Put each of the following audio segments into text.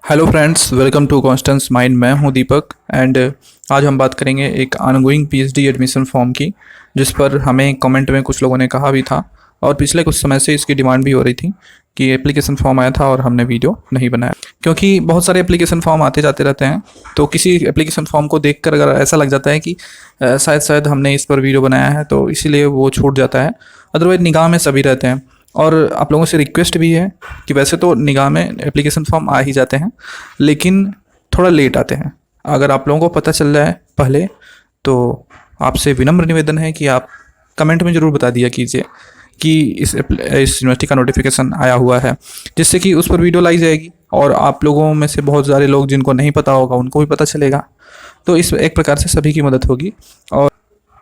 Hello friends, welcome to Constance Mind. मैं हूं दीपक and आज हम बात करेंगे एक ऑनगोइंग पीएचडी एडमिशन फॉर्म की, जिस पर हमें कमेंट में कुछ लोगों ने कहा भी था और पिछले कुछ समय से इसकी डिमांड भी हो रही थी कि एप्लीकेशन फॉर्म आया था और हमने वीडियो नहीं बनाया क्योंकि बहुत सारे एप्लीकेशन फॉर्म आते जाते रहते हैं। तो किसी एप्लीकेशन फॉर्म को देखकर अगर ऐसा लग जाता है कि शायद हमने इस पर वीडियो बनाया है तो इसीलिए वो छूट जाता है। अदरवाइज निगाह में सभी रहते हैं और आप लोगों से रिक्वेस्ट भी है कि वैसे तो निगाह में एप्लीकेशन फॉर्म आ ही जाते हैं लेकिन थोड़ा लेट आते हैं। अगर आप लोगों को पता चल जाए पहले तो आपसे विनम्र निवेदन है कि आप कमेंट में ज़रूर बता दिया कीजिए कि इस यूनिवर्सिटी का नोटिफिकेशन आया हुआ है, जिससे कि उस पर वीडियो लाई जाएगी और आप लोगों में से बहुत सारे लोग जिनको नहीं पता होगा उनको भी पता चलेगा। तो इस एक प्रकार से सभी की मदद होगी और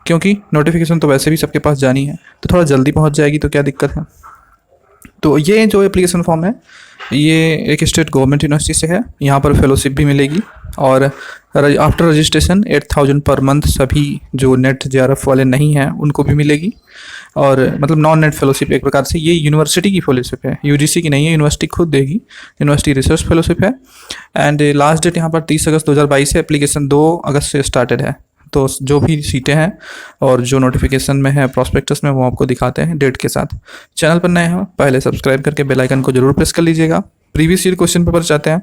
क्योंकि नोटिफिकेशन तो वैसे भी सबके पास जानी है तो थोड़ा जल्दी पहुंच जाएगी तो क्या दिक्कत है। तो ये जो एप्लीकेशन फॉर्म है ये एक स्टेट गवर्नमेंट यूनिवर्सिटी से है। यहाँ पर फेलोशिप भी मिलेगी और आफ्टर रजिस्ट्रेशन 8,000 पर मंथ सभी जो नेट जेआरएफ वाले नहीं हैं उनको भी मिलेगी। और मतलब नॉन नेट फेलोशिप एक प्रकार से ये यूनिवर्सिटी की फेलोशिप है, यूजीसी की नहीं है, यूनिवर्सिटी खुद देगी। यूनिवर्सिटी रिसर्च फेलोशिप है एंड लास्ट डेट यहाँ पर 30 अगस्त 2022 है। एप्लीकेशन 2 अगस्त से स्टार्टेड है। तो जो भी सीटें हैं और जो नोटिफिकेशन में है प्रॉस्पेक्टस में वो आपको दिखाते हैं डेट के साथ। चैनल पर नए हो पहले सब्सक्राइब करके बेल आइकन को जरूर प्रेस कर लीजिएगा। प्रीवियस ईयर क्वेश्चन पेपर चाहते हैं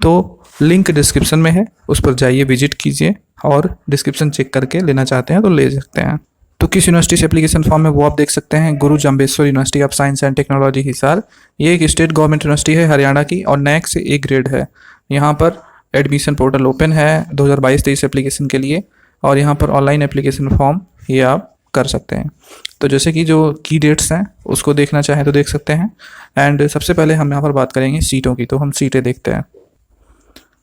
तो लिंक डिस्क्रिप्शन में है, उस पर जाइए, विजिट कीजिए और डिस्क्रिप्शन चेक करके लेना चाहते हैं तो ले सकते हैं। तो किस यूनिवर्सिटी से एप्लीकेशन फॉर्म है वो आप देख सकते हैं। गुरु Jambheshwar university of science and technology Hisar, ये एक स्टेट गवर्नमेंट यूनिवर्सिटी है हरियाणा की और नैक से ए ग्रेड है। यहाँ पर एडमिशन पोर्टल ओपन है 2022-23 एप्लीकेशन के लिए और यहाँ पर ऑनलाइन एप्लीकेशन फॉर्म ये आप कर सकते हैं। तो जैसे कि जो की डेट्स हैं उसको देखना चाहें तो देख सकते हैं। एंड सबसे पहले हम यहाँ पर बात करेंगे सीटों की, तो हम सीटें देखते हैं।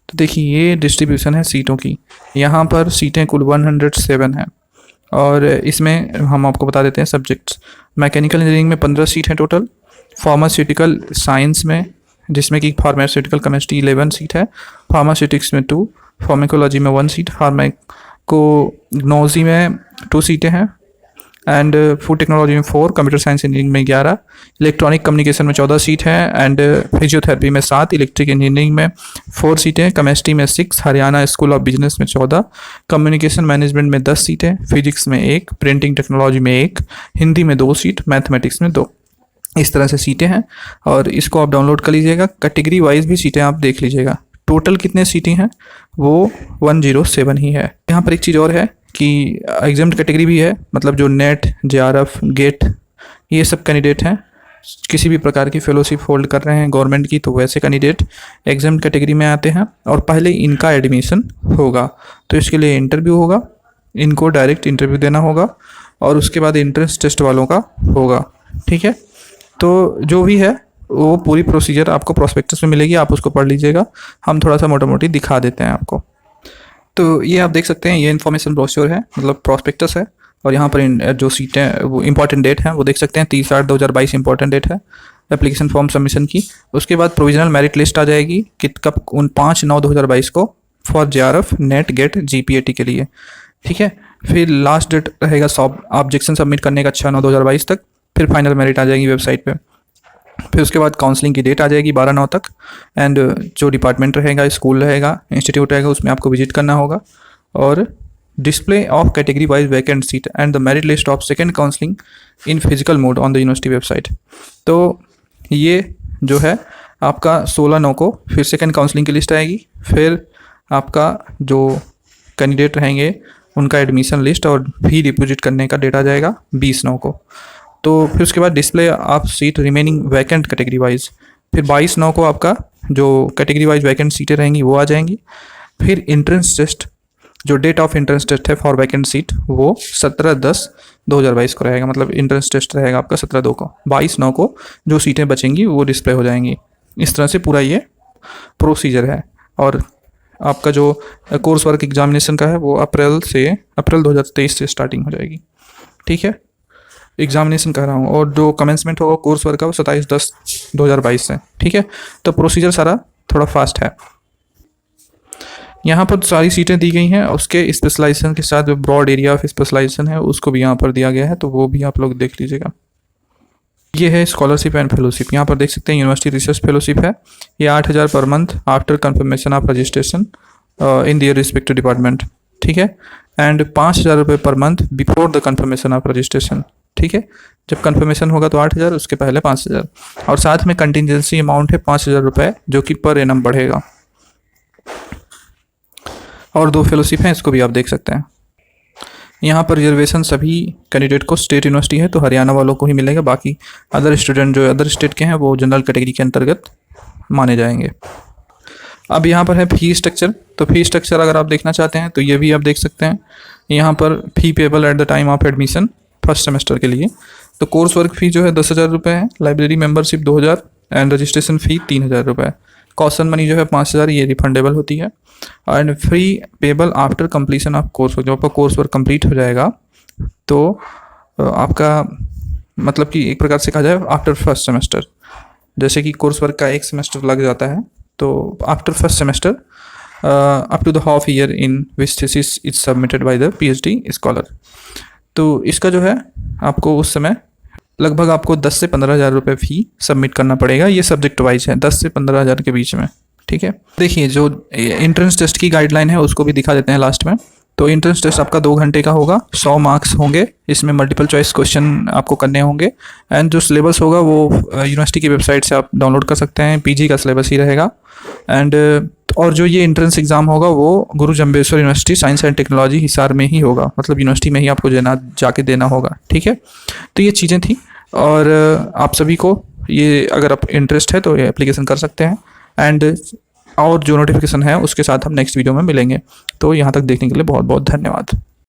तो देखिए ये डिस्ट्रीब्यूशन है सीटों की। यहाँ पर सीटें कुल 107 हैं और इसमें हम आपको बता देते हैं सब्जेक्ट्स। मैकेनिकल इंजीनियरिंग में 15 सीट हैं टोटल। फार्मास्यूटिकल साइंस में, जिसमें कि फार्मास्यूटिकल केमिस्ट्री 11 सीट है। फार्मास्यूटिक्स में 2, फार्मेकोलॉजी में 1 सीट, फार्मेकोग्नोजी में 2 सीटें हैं एंड फूड टेक्नोलॉजी में 4, कंप्यूटर साइंस इंजीनियरिंग में 11, इलेक्ट्रॉनिक कम्युनिकेशन में 14 सीट है एंड फिजियोथेरेपी में 7, इलेक्ट्रिक इंजीनियरिंग में 4 सीटें, केमिस्ट्री में 6, हरियाणा स्कूल ऑफ बिजनेस में 14, कम्युनिकेशन मैनेजमेंट में 10 सीटें, फिजिक्स में 1, प्रिंटिंग टेक्नोलॉजी में 1, हिंदी में 2 सीट, मैथमेटिक्स में 2। इस तरह से सीटें हैं और इसको आप डाउनलोड कर लीजिएगा। कैटेगरी वाइज भी सीटें आप देख लीजिएगा। टोटल कितने सीटें हैं वो 107 ही है। यहाँ पर एक चीज़ और है कि एग्जाम्ड कैटेगरी भी है, मतलब जो नेट, जेआरएफ, गेट ये सब कैंडिडेट हैं, किसी भी प्रकार की फेलोशिप होल्ड कर रहे हैं गवर्नमेंट की, तो वैसे कैंडिडेट एग्जाम्ड कैटेगरी में आते हैं और पहले इनका एडमिशन होगा। तो इसके लिए इंटरव्यू होगा, इनको डायरेक्ट इंटरव्यू देना होगा और उसके बाद एंट्रेंस टेस्ट वालों का होगा। ठीक है, तो जो भी है वो पूरी प्रोसीजर आपको प्रॉस्पेक्टस में मिलेगी, आप उसको पढ़ लीजिएगा। हम थोड़ा सा मोटा मोटी दिखा देते हैं आपको। तो ये आप देख सकते हैं, ये इन्फॉर्मेशन ब्रोश्योर है, मतलब प्रॉस्पेक्टस है और यहाँ पर जो सीटें वो इंपॉर्टेंट डेट है वो देख सकते हैं। 30/8/2022 इंपॉर्टेंट डेट है एप्लीकेशन फॉर्म सबमिशन की। उसके बाद प्रोविजनल मेरिट लिस्ट आ जाएगी कि कब 5/9/2022 को फॉर जेआरएफ, नेट, गेट, जीपीएटी के लिए। ठीक है, फिर लास्ट डेट रहेगा ऑब्जेक्शन सबमिट करने का 6/9/2022 तक। फिर फाइनल मेरिट आ जाएगी वेबसाइट पे। फिर उसके बाद काउंसलिंग की डेट आ जाएगी 12/9 तक एंड जो डिपार्टमेंट रहेगा, स्कूल रहेगा, इंस्टीट्यूट रहेगा, उसमें आपको विजिट करना होगा और display of category wise vacant seat and the merit list of second counselling in physical mode on the university website. तो ये जो है आपका 16/9 को फिर सेकेंड काउंसलिंग की लिस्ट आएगी। फिर आपका जो कैंडिडेट रहेंगे उनका एडमिशन लिस्ट और फी डिपोजिट करने का डेट आ जाएगा 20/9 को। तो फिर उसके बाद display of seat remaining vacant category wise. फिर 22/9 को आपका जो कैटेगरी वाइज वैकेंट सीटें रहेंगी वो आ जाएंगी। फिर इंट्रेंस टेस्ट, जो डेट ऑफ इंट्रेंस टेस्ट है फॉर वैकेंट सीट वो 17/10/2022 को रहेगा, मतलब इंट्रेंस टेस्ट रहेगा आपका 17/2 को। 22/9 को जो सीटें बचेंगी वो डिस्प्ले हो जाएंगी। इस तरह से पूरा ये प्रोसीजर है और आपका जो कोर्स वर्क एग्जामिनेशन का है वो अप्रैल 2023 से स्टार्टिंग हो जाएगी। ठीक है, एग्जामिनेशन कर रहा हूँ और जो कमेंसमेंट होगा कोर्स वर्क का वो 27/10/2022 से। ठीक है, तो प्रोसीजर सारा थोड़ा फास्ट है। यहाँ पर सारी सीटें दी गई हैं, उसके स्पेशलाइजेशन के साथ जो ब्रॉड एरिया ऑफ स्पेशलाइजेशन है उसको भी यहाँ पर दिया गया है, तो वो भी आप लोग देख लीजिएगा। ये है स्कॉलरशिप एंड फेलोशिप। यहाँ पर देख सकते हैं यूनिवर्सिटी रिसर्च फेलोशिप है, ये 8,000 per month after confirmation of registration in their respective department, ठीक है। एंड 5,000 रुपये per month before the confirmation of registration, ठीक है। जब कंफर्मेशन होगा तो 8,000, उसके पहले 5,000, और साथ में कंटिजेंसी अमाउंट है 5,000 रुपये, जो कि पर एनम बढ़ेगा। और 2 फेलोशिप हैं, इसको भी आप देख सकते हैं। यहाँ पर रिजर्वेशन सभी कैंडिडेट को, स्टेट यूनिवर्सिटी है तो हरियाणा वालों को ही मिलेगा, बाकी अदर स्टूडेंट जो अदर स्टेट के हैं वो जनरल कैटेगरी के अंतर्गत माने जाएंगे। अब यहाँ पर है फी स्ट्रक्चर। तो फी स्ट्रक्चर अगर आप देखना चाहते हैं तो ये भी आप देख सकते हैं। यहाँ पर fee payable at the time of admission first semester के लिए, तो कोर्स वर्क फ़ी जो है 10,000 रुपये है, लाइब्रेरी मेंबरशिप 2,000 एंड रजिस्ट्रेशन फ़ी 3,000 रुपये। कॉशन मनी जो है 5,000, ये रिफंडेबल होती है। And free payable after completion of course work, जब आपका कोर्स वर्क कंप्लीट हो जाएगा तो आपका मतलब कि एक प्रकार से कहा जाए आफ्टर फर्स्ट सेमेस्टर, जैसे कि कोर्स वर्क का 1 सेमेस्टर लग जाता है, तो after first semester up to the half year in which thesis is submitted by the PhD scholar. तो इसका जो है आपको उस समय लगभग आपको 10 से 15,000 रुपये फ़ी सबमिट करना पड़ेगा। ये सब्जेक्ट वाइज है, 10 से 15,000 के बीच में, ठीक है। देखिए जो एंट्रेंस टेस्ट की गाइडलाइन है उसको भी दिखा देते हैं लास्ट में। तो एंट्रेंस टेस्ट आपका 2 घंटे का होगा, 100 मार्क्स होंगे, इसमें मल्टीपल चॉइस क्वेश्चन आपको करने होंगे। एंड जो सिलेबस होगा वो यूनिवर्सिटी की वेबसाइट से आप डाउनलोड कर सकते हैं, पीजी का सिलेबस ही रहेगा। एंड और जो ये एंट्रेंस एग्ज़ाम होगा वो गुरु Jambheshwar university science and technology Hisar में ही होगा, मतलब यूनिवर्सिटी में ही आपको जाके देना होगा, ठीक है। तो ये चीज़ें थी, और आप सभी को ये अगर आप इंटरेस्ट है तो ये एप्लीकेशन कर सकते हैं। एंड और जो नोटिफिकेशन है उसके साथ हम नेक्स्ट वीडियो में मिलेंगे। तो यहाँ तक देखने के लिए बहुत बहुत धन्यवाद।